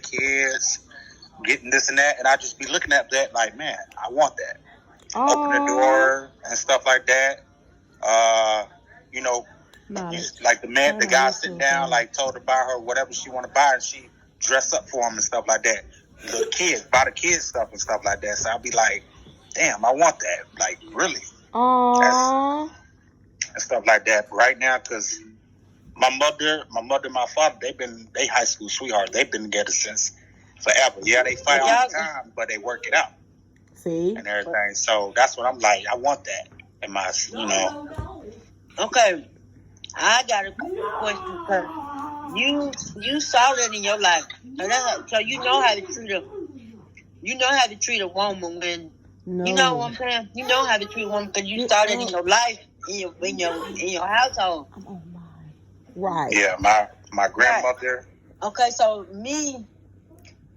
kids, getting this and that, and I just be looking at that like, man, I want that. Open the Oh, door and stuff like that. Uh, you know, like the guy sitting down, like told her to buy her whatever she want to buy, and she dress up for him and stuff like that. The kids buy the kids stuff and stuff like that. So I'll be like, damn, I want that, like really, oh, and stuff like that. But right now, because my mother, and my father, they high school sweethearts. They've been together since forever. Yeah, they fight all the time, but they work it out. See, and everything. So that's what I'm like. I want that in my, Okay, I got a question because you saw that in your life, so you know how to treat a woman when you know what I'm saying. You know how to treat a woman because you saw that in your life, in your household. Oh my, right? Yeah, my grandmother. Right. Okay, so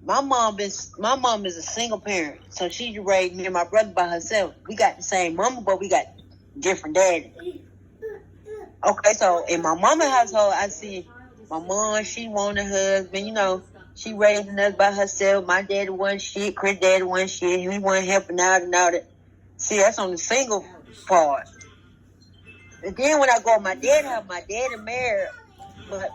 my mom is a single parent, so she raised me and my brother by herself. We got the same mama, but we got different daddies. Okay, so in my mama's household, I see my mom, she wanted a husband, she raising us by herself. My daddy wasn't shit, Chris daddy wasn't shit, he wasn't helping out and all that. See, that's on the single part. And then when I go to my dad's house, my daddy married, but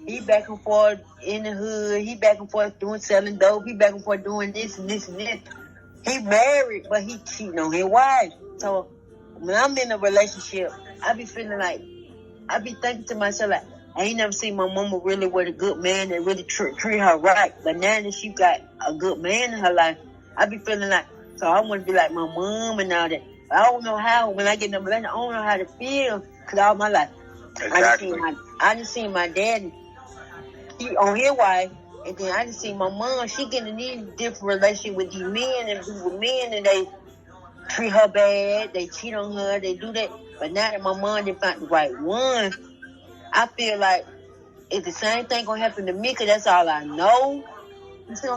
he back and forth in the hood. He back and forth selling dope. He back and forth doing this and this and this. He married, but he cheating on his wife. So when I'm in a relationship, I be feeling like, I be thinking to myself like, I ain't never seen my mama really with a good man that really treat her right. But now that she got a good man in her life, I be feeling like, so I want to be like my mom and all that. But I don't know how, when I get in a relationship, I don't know how to feel because all my life. Exactly. I just seen my daddy, he on his wife, and then I just seen my mom, she getting in these different relationship with these men and with men, and they treat her bad, they cheat on her, they do that. But now that my mom didn't find the right one, I feel like if the same thing gonna happen to me, cause that's all I know. You see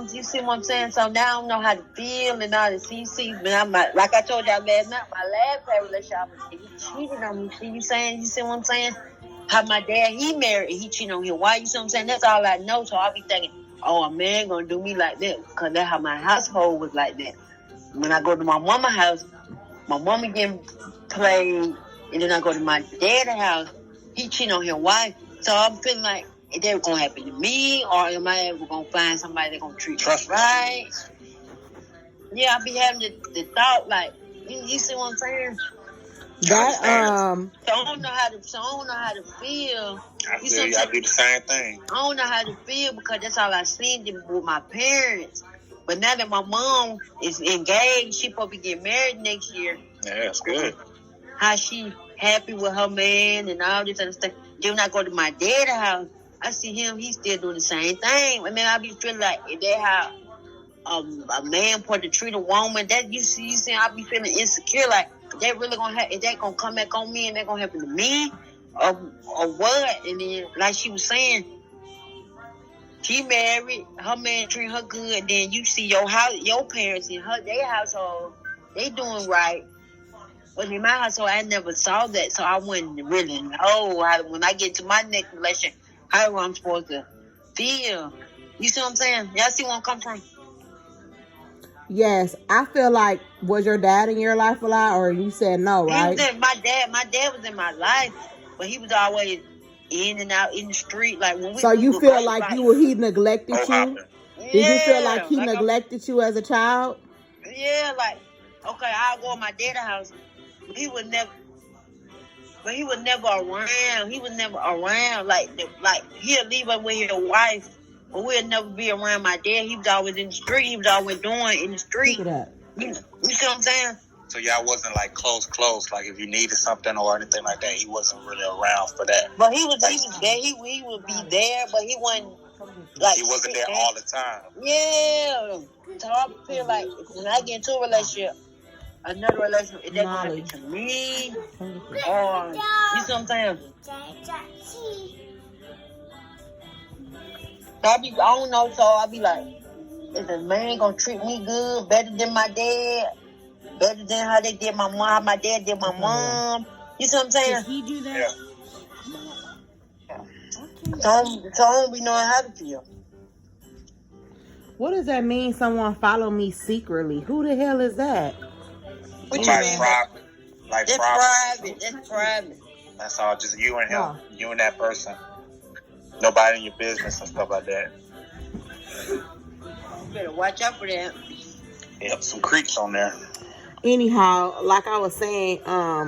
what I'm saying? So now I don't know how to feel and all the see, but I'm like I told y'all last night, my last past relationship, he cheated on me. You see what I'm saying? How my dad, he married, he cheated on his wife. You see what I'm saying? That's all I know. So I be thinking, oh, a man gonna do me like that, cause that's how my household was like that. When I go to my mama's house, my mama getting played, and then I go to my dad's house, he cheating on his wife. So I'm feeling like, is that gonna happen to me, or am I ever gonna find somebody that gonna treat me right? Yeah, I be having the thought like, you see what I'm saying? That So I don't know how to feel. I feel you. I do the same thing. I don't know how to feel because that's all I seen with my parents. But now that my mom is engaged, she probably get married next year. Yeah, that's good. How she happy with her man and all this other stuff. Then when I go to my dad's house, I see him, he's still doing the same thing. And then I be feeling like, is that how a man supposed to treat a woman? That you see, I be feeling insecure. Like, is that really gonna happen? Is that gonna come back on me and that gonna happen to me? Or what? And then, like she was saying, she married, her man treat her good, and then you see your parents in their household, they doing right. But in my household, I never saw that, so I wouldn't really know when I get to my next relationship, how I'm supposed to feel. You see what I'm saying? Y'all see where I'm coming from? Yes, I feel like, was your dad in your life a lot, or you said no, right? My dad was in my life, but he was always in and out in the street. Like when so you feel like he neglected you? Yeah, did you feel like he neglected you as a child? Yeah, like, okay, I'll go to my dad's house. He was never around. He was never around. Like he'll leave us with his wife, but we'll never be around my dad. He was always in the street. He was always doing in the street. Look at that. You see what I'm saying? So y'all wasn't like close. Like if you needed something or anything like that, he wasn't really around for that. But he was there. He would be there, but he wasn't like. He wasn't there all the time. Yeah. So I feel like when I get into a relationship, another relationship, is that gonna happen to me? Or you see what I'm saying? I don't know, so I be like, is a man gonna treat me good, better than my dad, better than how they did my mom, how my dad did my mom? You see what I'm saying? Did he do that? Yeah. So I don't be knowing how to feel. What does that mean? Someone follow me secretly? Who the hell is that? What you Like mean? private. Like That's private. That's private. That's all. Just you and him. No. You and that person. Nobody in your business and stuff like that. You better watch out for that. Yep, some creeps on there. Anyhow, like I was saying, I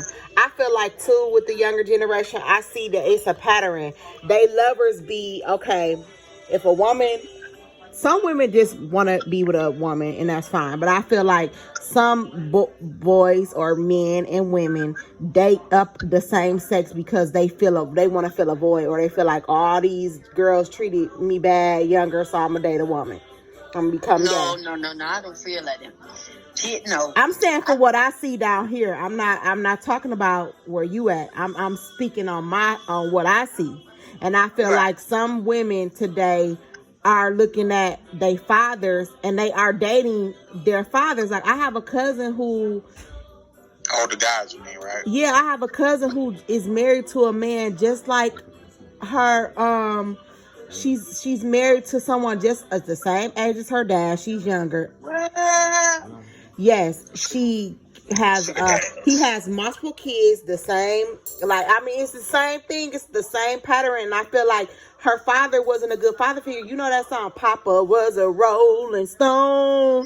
feel like too with the younger generation, I see that it's a pattern. They lovers be okay. If a woman, some women just want to be with a woman, and that's fine. But I feel like some boys or men and women date up the same sex because they want to fill a void, or they feel like all these girls treated me bad younger, so I'm gonna date a woman. I'm gonna become gay. No. I don't feel like that. Shit, no. I'm saying for what I see down here. I'm not talking about where you at. I'm speaking on what I see. And I feel like some women today are looking at their fathers and they are dating their fathers. Like I have a cousin who the guys, you mean, right? Yeah, I have a cousin who is married to a man just like her. She's married to someone just at the same age as her dad. She's younger. Yes, she has. He has multiple kids. The same. Like I mean, it's the same thing. It's the same pattern. And I feel like her father wasn't a good father figure. You know that song, "Papa was a Rolling Stone."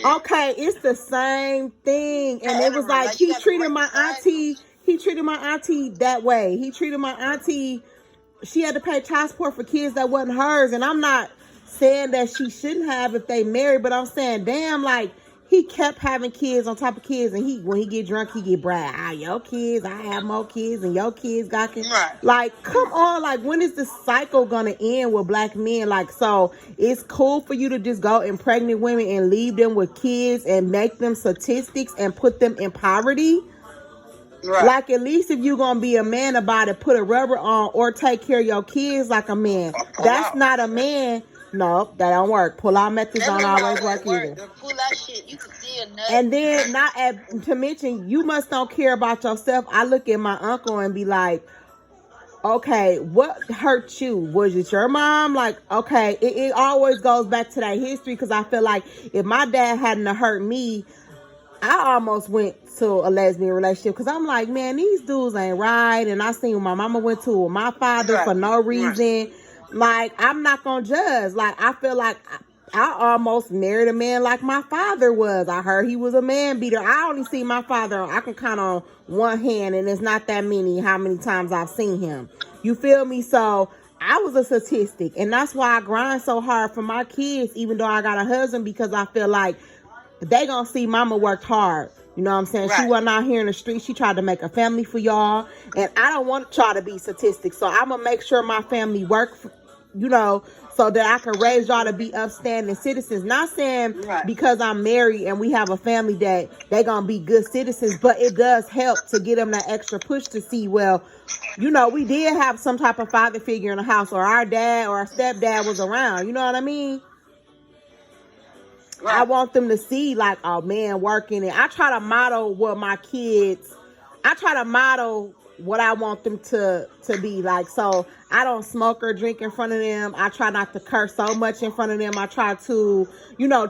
Okay, it's the same thing. And it was like he treated my auntie. He treated my auntie that way. He treated my auntie. She had to pay child support for kids that wasn't hers. And I'm not saying that she shouldn't have if they married, but I'm saying, damn, like, he kept having kids on top of kids. And when he get drunk, he get brag. Your kids, I have more kids, and your kids got kids. Right. Like, come on. Like, when is the cycle going to end with black men? Like, so it's cool for you to just go impregnate women and leave them with kids and make them statistics and put them in poverty. Right. Like, at least if you're going to be a man about it, put a rubber on or take care of your kids like a man. That's not a man. No, that don't work. Pull-out methods don't always work either. Pull-out shit, you can see a nut. And then, to mention, you must don't care about yourself. I look at my uncle and be like, okay, what hurt you? Was it your mom? Like, okay, it always goes back to that history because I feel like if my dad hadn't hurt me, I almost went to a lesbian relationship because I'm like, man, these dudes ain't right. And I seen what my mama went to with my father for no reason. Like, I'm not gonna judge. Like, I feel like I almost married a man like my father was. I heard he was a man beater. I only see my father, I can count on one hand, and it's not that many how many times I've seen him. You feel me? So I was a statistic, and that's why I grind so hard for my kids, even though I got a husband, because I feel like they gonna see mama worked hard. You know what I'm saying? Right. She wasn't out here in the street. She tried to make a family for y'all. And I don't want to try to be statistics. So I'm going to make sure my family work, so that I can raise y'all to be upstanding citizens. Not saying because I'm married and we have a family that they going to be good citizens. But it does help to get them that extra push to see, well, we did have some type of father figure in the house. Or our dad or our stepdad was around. You know what I mean? Right. I want them to see like, oh man, working. And I try to model what I want them to be like. So I don't smoke or drink in front of them. I try not to curse so much in front of them. I try to,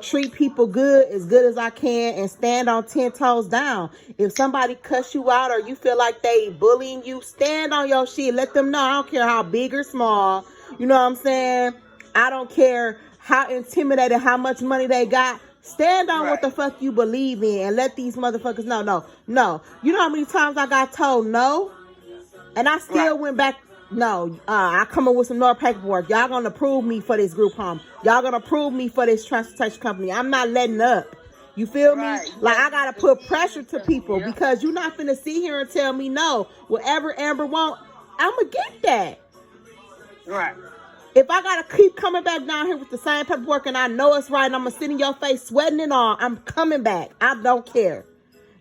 treat people good as I can and stand on 10 toes down. If somebody cuss you out or you feel like they bullying you, stand on your shit. Let them know. I don't care how big or small. You know what I'm saying? I don't care how intimidated, how much money they got. Stand on what the fuck you believe in and let these motherfuckers know. No. You know how many times I got told no? And I still went back. No, I come up with some more paperwork. Y'all gonna approve me for this group home. Y'all gonna approve me for this transportation company. I'm not letting up. You feel me? Like, I gotta put pressure to people because you're not finna sit here and tell me no. Whatever Amber want, I'ma get that. Right. If I gotta keep coming back down here with the same paperwork and I know it's right and I'm gonna sit in your face sweating and all, I'm coming back. I don't care.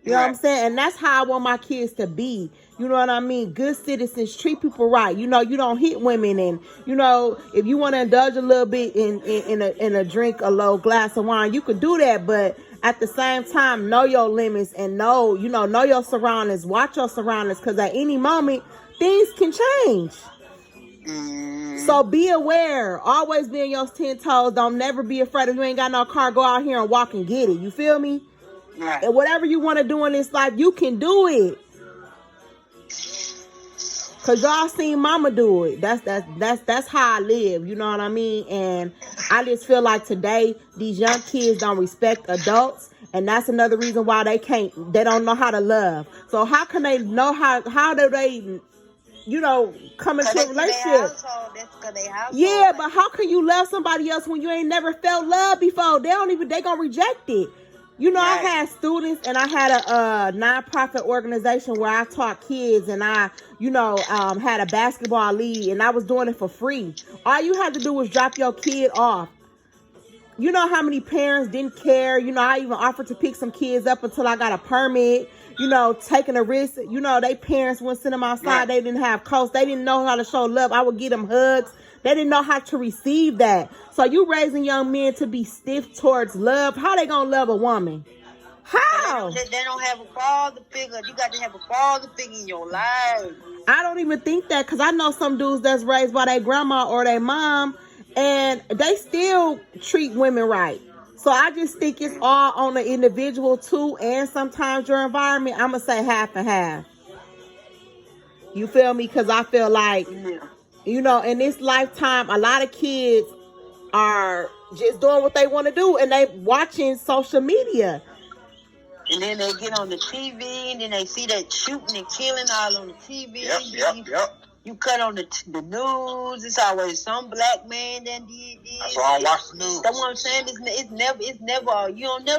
You know what I'm saying? And that's how I want my kids to be. You know what I mean? Good citizens, treat people right. You don't hit women. And, if you want to indulge a little bit in a drink, a low glass of wine, you could do that. But at the same time, know your limits and know your surroundings. Watch your surroundings because at any moment, things can change. So be aware. Always be on your 10 toes. Don't never be afraid. If you ain't got no car, go out here and walk and get it. You feel me? Right. And whatever you want to do in this life, you can do it. Cause y'all seen mama do it. That's how I live. You know what I mean? And I just feel like today these young kids don't respect adults, and that's another reason why they don't know how to love. So how can they know how do they, you know, come into a relationship? Yeah, but how can you love somebody else when you ain't never felt love before? They gonna reject it. You know, right. I had students, and I had a nonprofit organization where I taught kids, and I, you know, had a basketball league, and I was doing it for free. All you had to do was drop your kid off. You know how many parents didn't care? You know, I even offered to pick some kids up until I got a permit. You know, taking a risk. You know, they parents wouldn't send them outside. Right. They didn't have coats. They didn't know how to show love. I would get them hugs. They didn't know how to receive that. So you raising young men to be stiff towards love. How they gonna love a woman? How? They don't have a father figure. You got to have a father figure in your life. I don't even think that, because I know some dudes that's raised by their grandma or their mom, and they still treat women right. So I just think it's all on the individual too, and sometimes your environment. I'm gonna say half and half. You feel me? Because I feel like, you know, in this lifetime, a lot of kids are just doing what they want to do, and they watching social media. And then they get on the TV, and then they see that shooting and killing all on the TV. Yep. You cut on the news, it's always some black man that did this. That's why I watch the news. That's what I'm saying. It's never. You don't never.